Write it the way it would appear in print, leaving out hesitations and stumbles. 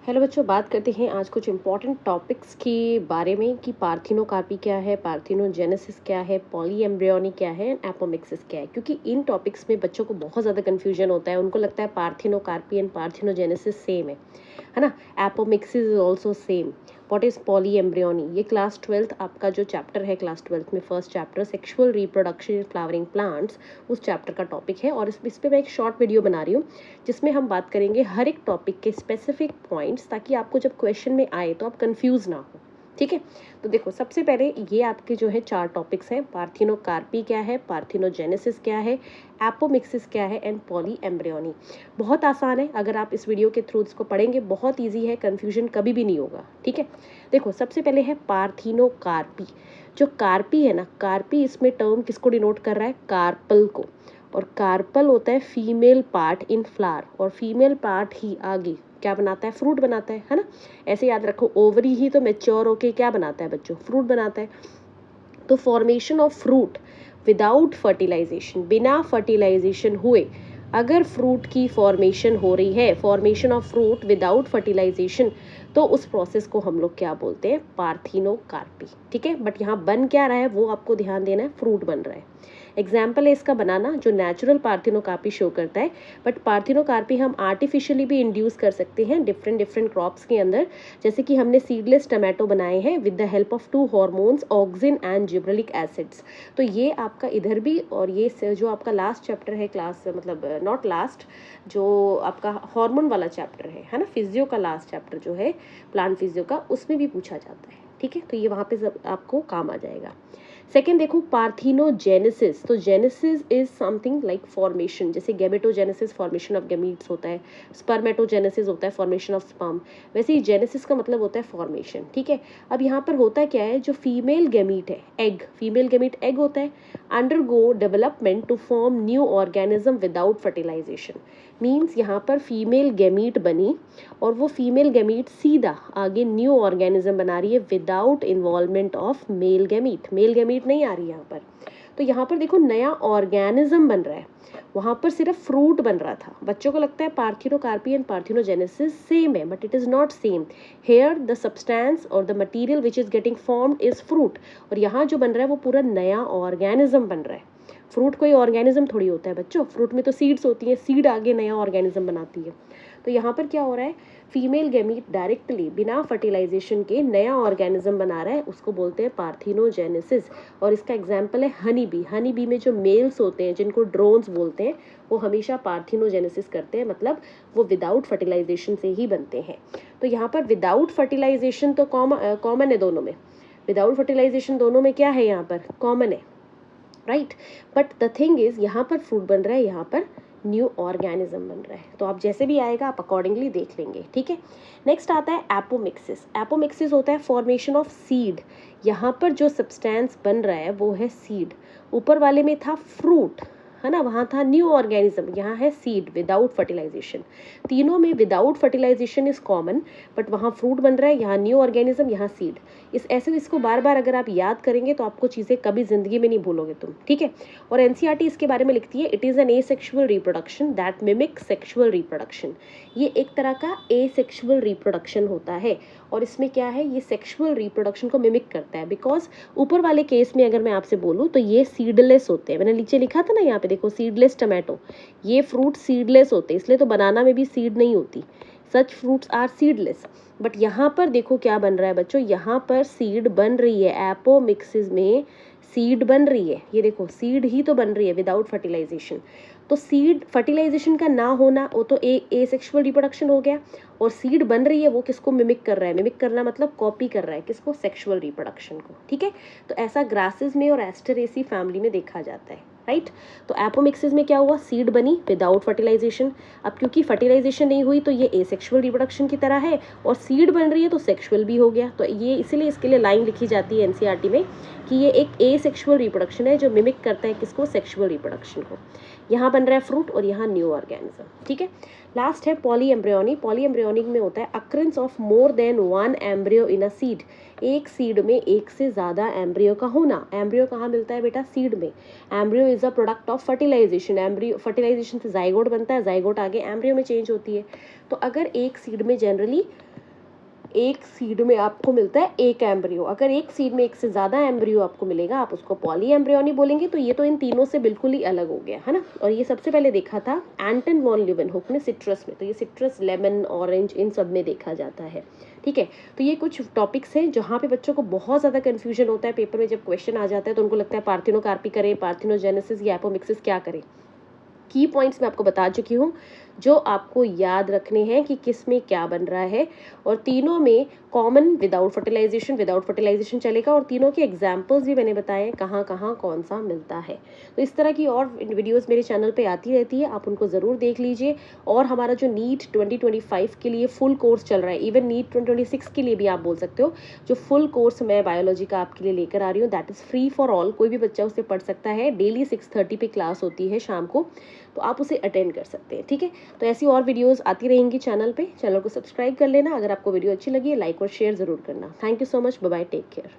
Hello बच्चों, बात करते हैं आज कुछ इंपॉर्टेंट टॉपिक्स के बारे में कि पार्थिनोकार्पी क्या है, पार्थिनोजेनेसिस क्या है, पॉलीएम्ब्रियोनी क्या है, एपोमिक्सिस क्या है। क्योंकि इन टॉपिक्स में बच्चों को बहुत ज़्यादा कन्फ्यूजन होता है। उनको लगता है पार्थिनोकार्पी एंड पार्थिनोजेनेसिस सेम है ना। Apomixis is also same. What is polyembryony? ये क्लास 12th आपका जो चैप्टर है, क्लास 12th में first chapter sexual reproduction in flowering plants, उस चैप्टर का टॉपिक है। और इस पे मैं एक शॉर्ट वीडियो बना रही हूँ जिसमें हम बात करेंगे हर एक टॉपिक के स्पेसिफिक पॉइंट्स, ताकि आपको जब क्वेश्चन में आए तो आप कंफ्यूज ना हो। ठीक है, तो देखो सबसे पहले ये आपके जो है 4 टॉपिक्स हैं। पार्थिनोकार्पी क्या है, पार्थिनोजेनेसिस क्या है, एपोमिक्सिस क्या है एंड पॉलीएम्ब्रियोनी। बहुत आसान है, अगर आप इस वीडियो के थ्रू इसको पढ़ेंगे बहुत ईजी है, कंफ्यूजन कभी भी नहीं होगा। ठीक है, देखो सबसे पहले है पार्थिनोकार्पी। जो कार्पी है ना, कार्पी इसमें टर्म किसको डिनोट कर रहा है? कार्पल को। और कार्पल होता है फीमेल पार्ट इन फ्लावर, और फीमेल पार्ट ही आगे क्या बनाता है? फ्रूट बनाता है ना। ऐसे याद रखो, ओवरी ही तो मैच्योर होके क्या बनाता है बच्चों? फ्रूट बनाता है। तो formation of fruit without fertilisation, बिना फर्टिलाइजेशन हुए अगर फ्रूट की फॉर्मेशन हो रही है, formation of fruit without fertilisation, तो उस प्रोसेस को हम लोग क्या बोलते हैं? पार्थिनोकार्पी। ठीक है, बट यहाँ बन क्या रहा है वो आपको ध्यान देना है, फ्रूट बन रहा है। एग्जाम्पल है इसका बनाना जो नेचुरल पार्थिनोकार्पी शो करता है। बट पार्थिनोकार्पी हम आर्टिफिशियली भी इंड्यूस कर सकते हैं डिफरेंट डिफरेंट क्रॉप्स के अंदर। जैसे कि हमने सीडलेस टमाटो बनाए हैं with the help of 2 hormones, auxin and gibberellic acids. तो ये आपका इधर भी, और ये जो आपका लास्ट चैप्टर है क्लास, मतलब नॉट लास्ट, जो आपका हार्मोन वाला चैप्टर है ना, फिजियो का लास्ट चैप्टर जो है प्लांट फिजियो का, उसमें भी पूछा जाता है। ठीक है, तो ये वहाँ पे आपको काम आ जाएगा। सेकेंड देखो पार्थिनोजेनेसिस। तो genesis is something like formation, जैसे गैमेटोजेनेसिस फॉर्मेशन ऑफ गैमीट्स होता है, स्पर्मेटोजेनेसिस होता है फॉर्मेशन ऑफ स्पर्म, वैसे ही जेनेसिस का मतलब होता है फॉर्मेशन। ठीक है, अब यहाँ पर होता क्या है, जो फीमेल गैमीट है, एग, फीमेल गैमीट एग होता है, undergo development to form new organism without fertilisation. Means यहाँ पर फीमेल गैमीट बनी और वो फीमेल गैमीट सीधा आगे न्यू ऑर्गेनिज्म बना रही है without involvement of male gamete. Male gamete नहीं आ रही यहाँ पर। तो यहाँ पर देखो नया ऑर्गेनिज्म बन रहा है, वहां पर सिर्फ फ्रूट बन रहा था। बच्चों को लगता है पार्थिनोकार्पी एंड पार्थिनोजेनेसिस सेम है, but it is not same. Here the substance or the material which is getting formed is fruit, और यहाँ जो बन रहा है वो पूरा नया ऑर्गेनिज्म बन रहा है। फ्रूट कोई ऑर्गेनिज्म थोड़ी होता है बच्चों, फ्रूट में तो सीड्स होती हैं, सीड आगे नया ऑर्गेनिज्म बनाती है। तो यहाँ पर क्या हो रहा है, फीमेल गैमीट डायरेक्टली बिना फर्टिलाइजेशन के नया ऑर्गेनिज्म बना रहा है, उसको बोलते हैं पार्थिनोजेनेसिस। और इसका एग्जाम्पल है हनी बी। हनी बी में जो मेल्स होते हैं जिनको ड्रोन्स बोलते हैं, वो हमेशा पार्थिनोजेनेसिस करते हैं, मतलब वो विदाउट फर्टिलाइजेशन से ही बनते हैं। तो यहाँ पर विदाउट फर्टिलाइजेशन तो कॉमन है दोनों में, विदाउट फर्टिलाइजेशन दोनों में क्या है, यहाँ पर कॉमन है, right. But the thing is यहाँ पर फ्रूट बन रहा है, यहाँ पर न्यू ऑर्गेनिज्म बन रहा है। तो आप जैसे भी आएगा आप अकॉर्डिंगली देख लेंगे। ठीक है, नेक्स्ट आता है एपोमिक्सिस। एपोमिक्सिस होता है फॉर्मेशन ऑफ सीड। यहाँ पर जो सब्सटेंस बन रहा है वो है सीड। ऊपर वाले में था फ्रूट, है ना, वहाँ था न्यू ऑर्गेनिज्म, यहाँ है सीड विदाउट फर्टिलाइजेशन। तीनों में without fertilisation is common, but वहाँ फ्रूट बन रहा है, यहाँ न्यू ऑर्गेनिज्म, यहाँ सीड। इसको बार बार अगर आप याद करेंगे तो आपको चीज़ें कभी जिंदगी में नहीं भूलोगे तुम। ठीक है, और एनसीईआरटी इसके बारे में लिखती है, it is an asexual reproduction that mimic sexual reproduction. ये एक तरह का एसेक्सुअल रिप्रोडक्शन होता है, और इसमें क्या है, ये सेक्सुअल रिप्रोडक्शन को मिमिक करता है। बिकॉज ऊपर वाले केस में अगर मैं आपसे बोलूँ तो ये सीडलेस होते हैं, मैंने नीचे लिखा था ना, यहाँ पे देखो सीडलेस टमाटो, ये फ्रूट सीडलेस होते हैं, इसलिए तो बनाना में भी सीड नहीं होती, सच फ्रूट्स आर सीडलेस। बट यहाँ पर देखो क्या बन रहा है बच्चों, यहाँ पर सीड बन रही है, एपोमिक्सिस में सीड बन रही है। ये देखो सीड ही तो बन रही है विदाउट फर्टिलाइजेशन। तो सीड फर्टिलाइजेशन का ना होना वो तो एसेक्सुअल रिप्रोडक्शन हो गया, और सीड बन रही है वो किसको मिमिक कर रहा है? मिमिक करना मतलब कॉपी कर रहा है, किसको? सेक्सुअल रिप्रोडक्शन को। ठीक है, तो ऐसा ग्रासेस में और एस्टरेसी फैमिली में देखा जाता है, राइट। तो एपोमिक्सिस में क्या हुआ, सीड बनी विदाउट फर्टिलाइजेशन। अब क्योंकि फर्टिलाइजेशन नहीं हुई तो ये एसेक्सुअल रिप्रोडक्शन की तरह है, और सीड बन रही है तो सेक्सुअल भी हो गया। तो ये इसीलिए इसके लिए लाइन लिखी जाती है एनसीईआरटी में कि ये एक एसेक्सुअल रिप्रोडक्शन है जो मिमिक करता है किसको? सेक्सुअल रिप्रोडक्शन को। यहाँ बन रहा है फ्रूट और यहाँ न्यू ऑर्गेनिज्म। ठीक है, लास्ट है पॉलीएम्ब्रियोनी। पॉलीएम्ब्रियोनिक में होता है occurrence of more than one embryo in a seed. एक सीड में एक से ज़्यादा एम्ब्रियो का होना। एम्ब्रियो कहाँ मिलता है बेटा? सीड में। Embryo is a product of fertilisation. Embryo fertilisation से जाइगोट बनता है, जाइगोट आगे एम्ब्रियो में चेंज होती है। तो अगर एक सीड में जनरली एक सीड में आपको मिलता है एक एम्ब्रियो। अगर एक सीड में एक से ज़्यादा एम्ब्रियो आपको मिलेगा, आप उसको पॉली एम्ब्रियोनी बोलेंगे। तो ये तो इन तीनों से बिल्कुल ही अलग हो गया, है ना। और ये सबसे पहले देखा था एंटन वॉन लीeuwenhoek ने सिट्रस में। तो ये सिट्रस, लेमन, ऑरेंज, इन सब में देखा जाता है, ठीक है। तो ये कुछ टॉपिक्स हैं जहाँ पे बच्चों को बहुत ज़्यादा कन्फ्यूजन होता है। पेपर में जब क्वेश्चन आ जाता है तो उनको लगता है पार्थिनोकार्पी करें, पार्थिनोजेनेसिस या एपोमिक्सिस, क्या करें। की पॉइंट्स मैं आपको बता चुकी हूँ जो आपको याद रखने हैं कि किस में क्या बन रहा है। और तीनों में कॉमन विदाउट फर्टिलाइजेशन चलेगा। और तीनों के एग्जाम्पल्स भी मैंने बताए हैं कहाँ कहाँ कौन सा मिलता है। तो इस तरह की और वीडियोस मेरे चैनल पे आती रहती है, आप उनको ज़रूर देख लीजिए। और हमारा जो नीट 2025 के लिए फुल कोर्स चल रहा है, इवन नीट 2026 के लिए भी आप बोल सकते हो, जो फुल कोर्स मैं बायोलॉजी का आपके लिए लेकर आ रही हूँ, that is free for all. कोई भी बच्चा उसे पढ़ सकता है। डेली 6:30 पे क्लास होती है शाम को, तो आप उसे अटेंड कर सकते हैं, ठीक है। तो ऐसी और वीडियोस आती रहेंगी चैनल पे। चैनल को सब्सक्राइब कर लेना। अगर आपको वीडियो अच्छी लगी है, लाइक और शेयर ज़रूर करना। Thank you so much. Bye bye, take care.